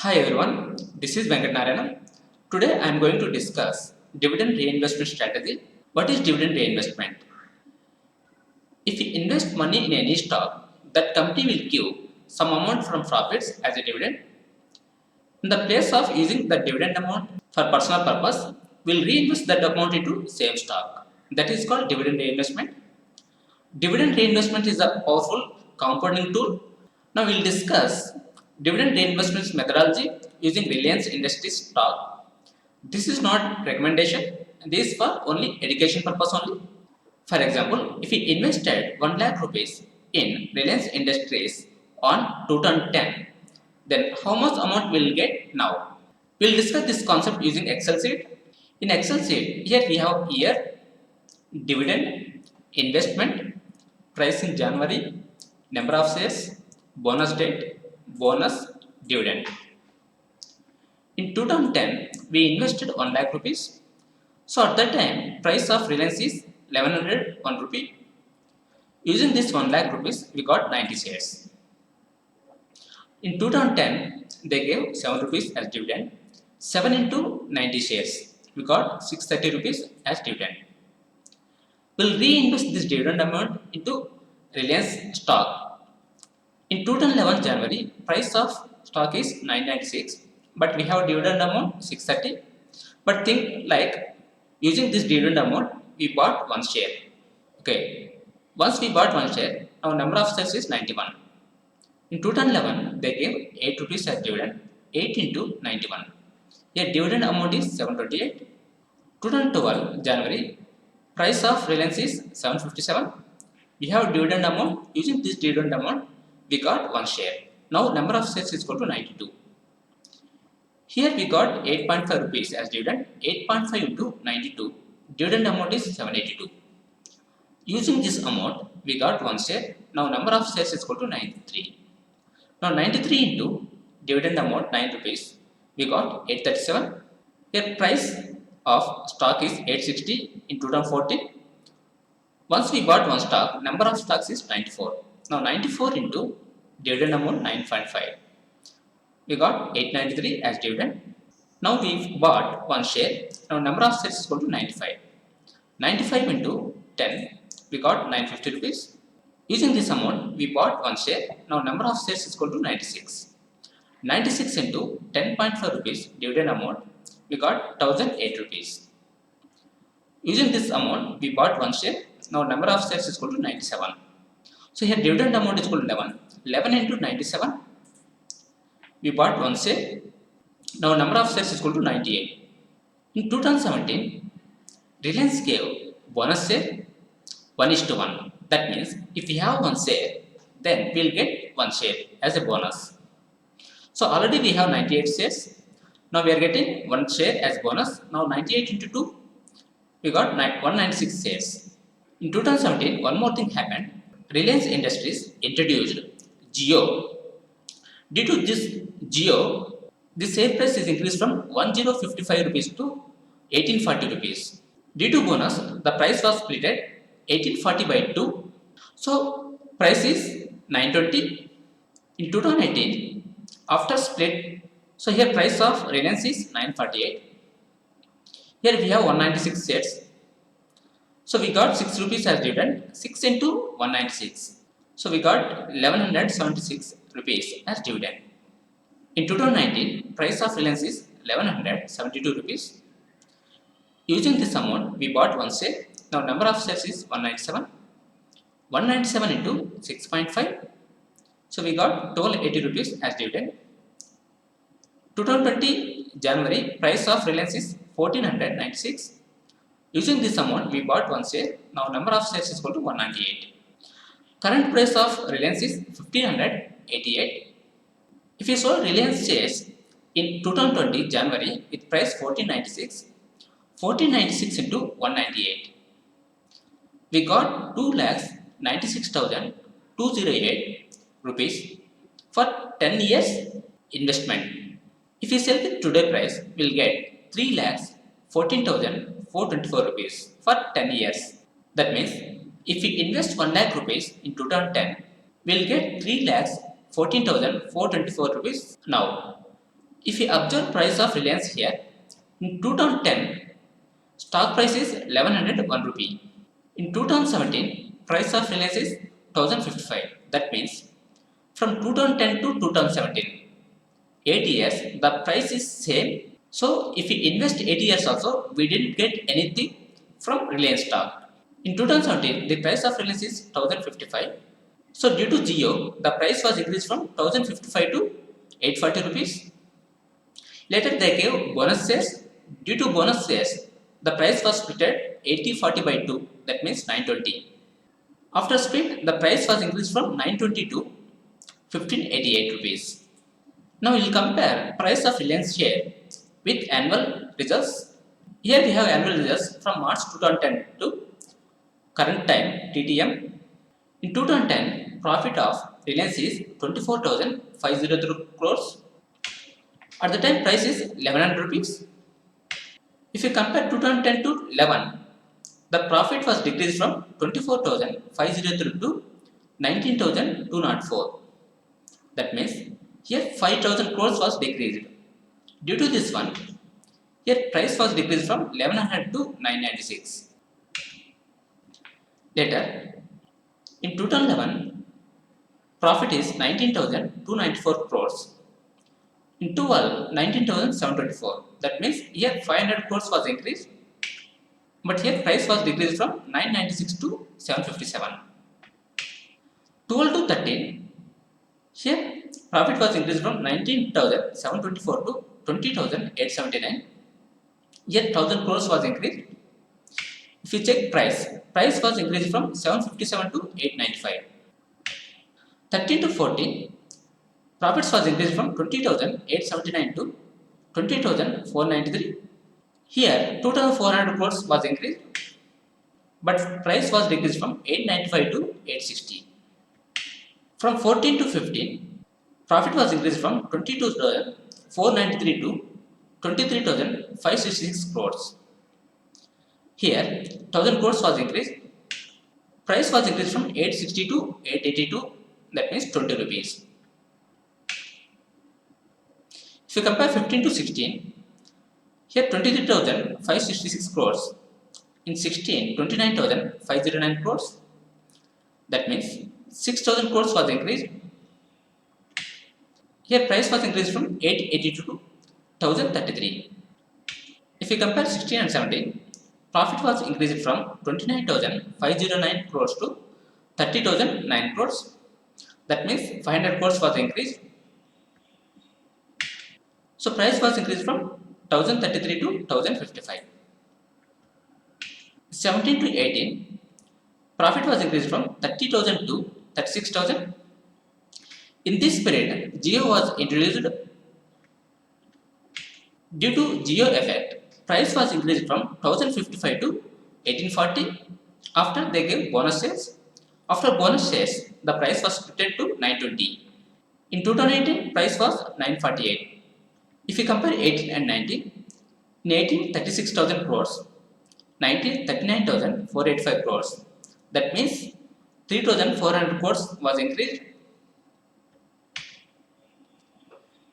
Hi everyone, this is Venkat Narayanan. Today I am going to discuss dividend reinvestment strategy. What is dividend reinvestment? If you invest money in any stock, that company will give some amount from profits as a dividend. In the place of using the dividend amount for personal purpose, we'll reinvest that amount into same stock. That is called dividend reinvestment. Dividend reinvestment is a powerful compounding tool. Now we'll discuss dividend reinvestment methodology using Reliance Industries stock. This is not recommendation. This is for only education purpose only. For example, if we invested 1 lakh rupees in Reliance Industries on 2010, then how much amount will get now? We'll discuss this concept using Excel sheet. In Excel sheet, here we have year, dividend, investment, price in January, number of shares, bonus date, bonus, dividend. In 2010, we invested 1 lakh rupees. So at that time, price of Reliance is 1101 rupee. Using this 1 lakh rupees, we got 90 shares. In 2010, they gave 7 rupees as dividend. 7 into 90 shares, we got 630 rupees as dividend. We'll reinvest this dividend amount into Reliance stock. In 2011 January, price of stock is 996, but we have dividend amount 630. But think like using this dividend amount, we bought one share. Okay. Once we bought one share, our number of shares is 91. In 2011, they gave 8 rupees as dividend, 8 into 91. Here dividend amount is 728. 2012 January, price of Reliance is 757. We have dividend amount. Using this dividend amount, we got one share. Now number of shares is equal to 92. Here we got 8.5 rupees as dividend. 8.5 into 92. Dividend amount is 782. Using this amount, we got one share. Now number of shares is equal to 93. Now 93 into dividend amount 9 rupees. We got 837. Here price of stock is 860 in 2014. Once we bought one stock, number of stocks is 94. Now 94 into dividend amount 9.5. We got 893 as dividend. Now we bought one share. Now number of shares is equal to 95. 95 into 10, we got 950 rupees. Using this amount, we bought one share. Now number of shares is equal to 96. 96 into 10.5 rupees dividend amount, we got 1008 rupees. Using this amount, we bought one share. Now number of shares is equal to 97. So here dividend amount is equal to 11. 11 into 97, we bought one share. Now number of shares is equal to 98. In 2017, Reliance gave bonus share 1:1. That means if we have one share, then we'll get one share as a bonus. So already we have 98 shares. Now we are getting one share as bonus. Now 98 into 2, we got 196 shares. In 2017, one more thing happened. Reliance Industries introduced Jio. Due to this Jio, the share price is increased from 1055 rupees to 1840 rupees. Due to bonus, the price was split at 1840 by 2. So price is 920. In 2018, after split, so here price of Reliance is 948. Here we have 196 shares. So we got 6 rupees as dividend. 6 into 196. So we got 1176 rupees as dividend. In 2019, price of Reliance is 1172 rupees. Using this amount, we bought one share. Now number of shares is 197. 197 into 6.5. So we got 1280 rupees as dividend. 2020 January, price of Reliance is 1496. Using this amount, we bought one share. Now number of shares is equal to 198. Current price of Reliance is 1588. If you saw Reliance shares in 2020 January with price 1496, 1496 into 198, we got 2,96,208 rupees for 10 years investment. If we sell with today price, we'll get 3,14,424 rupees for 10 years. That means if we invest 1 lakh rupees in 2010, we'll get 3,14,424 rupees now. If we observe price of Reliance here, in 2010, stock price is 1101 rupee. In 2017, price of Reliance is 1055. That means from 2010 to 2017, 8 years, the price is same. So if we invest 8 years also, we didn't get anything from Reliance stock. In 2017, the price of Reliance is 1055. So due to Jio, the price was increased from 1055 to 840 rupees. Later they gave bonus shares. Due to bonus shares, the price was split at 80-40 by 2, that means 920. After split, the price was increased from 920 to 1588 rupees. Now we will compare price of Reliance share with annual results. Here we have annual results from March 2010 to current time TTM. In 2010, profit of Reliance is 24,503 crores. At the time, price is 1100 rupees. If you compare 2010 to 11, the profit was decreased from 24,503 to 19,204. That means here 5,000 crores was decreased. Due to this one, here price was decreased from 1100 to 996. Later, in 2011, profit is 19,294 crores. In 12, 19,724. That means here 500 crores was increased, but here price was decreased from 996 to 757. 12 to 13, here profit was increased from 19,724 to 20,879. Here 1000 crores was increased. If you check price was increased from 757 to 895. 13 to 14, profits was increased from 20,879 to 20,493. Here 2,400 crores was increased, but price was decreased from 895 to 860. From 14 to 15, profit was increased from 22,493 to 23,566 crores. Here 1000 crores was increased. Price was increased from 860 to 882, that means 20 rupees. If you compare 15 to 16, here 23,566 crores. In 16, 29,509 crores. That means 6,000 crores was increased. Here price was increased from 882 to 1,033. If you compare 16 and 17, profit was increased from 29,509 crores to 30,009 crores. That means 500 crores was increased. So price was increased from 1,033 to 1,055. 17 to 18, profit was increased from 30,000 to 36,000. In this period, Jio was introduced. Due to Jio effect, price was increased from 1,055 to 1,840. After they gave bonus shares. After bonus shares, the price was split to 920. In 2018, price was 948. If you compare 18 and 19, in 18, 36,000 crores, 19, 39,485 crores. That means 3,400 crores was increased.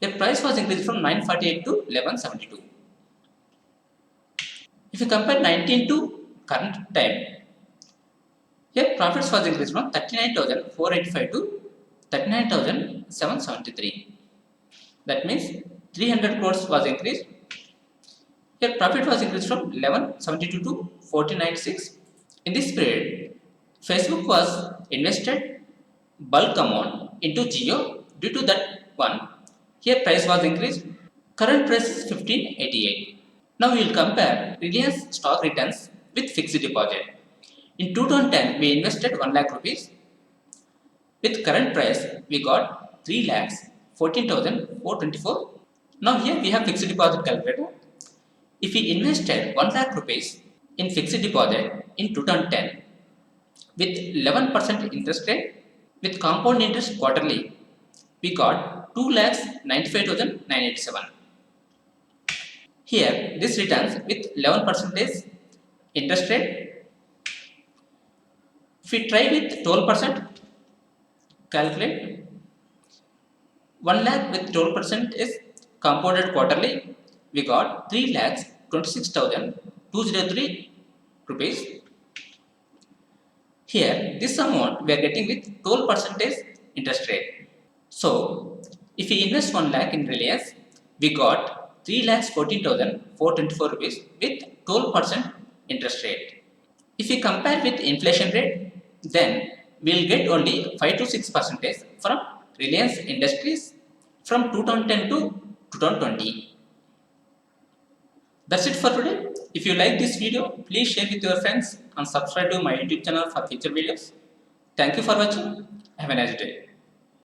The price was increased from 948 to 1172. If you compare 19 to current time, here profits was increased from 39,485 to 39,773. That means 300 crores was increased. Here profit was increased from 1172 to 1496. In this period, Facebook was invested bulk amount into Jio. Due to that one, here price was increased. Current price is 1588. Now we will compare Reliance stock returns with fixed deposit. In 2010, we invested 1 lakh rupees. With current price, we got 3 lakhs 14,424. Now here we have fixed deposit calculator. If we invested 1 lakh rupees in fixed deposit in 2010 with 11% interest rate with compound interest quarterly, we got 2 lakhs 95,987. Here this returns with 11% interest rate. If we try with 12%, calculate 1 lakh with 12% is compounded quarterly, we got 3,26,203 rupees. Here, this amount we are getting with 12% interest rate. So, if we invest 1 lakh in Reliance, we got 3,14,424 rupees with 12% interest rate. If we compare with inflation rate, then we will get only 5 to 6% from Reliance Industries from 2010 to 2020. That's it for today. If you like this video, please share with your friends and subscribe to my YouTube channel for future videos. Thank you for watching. Have a nice day.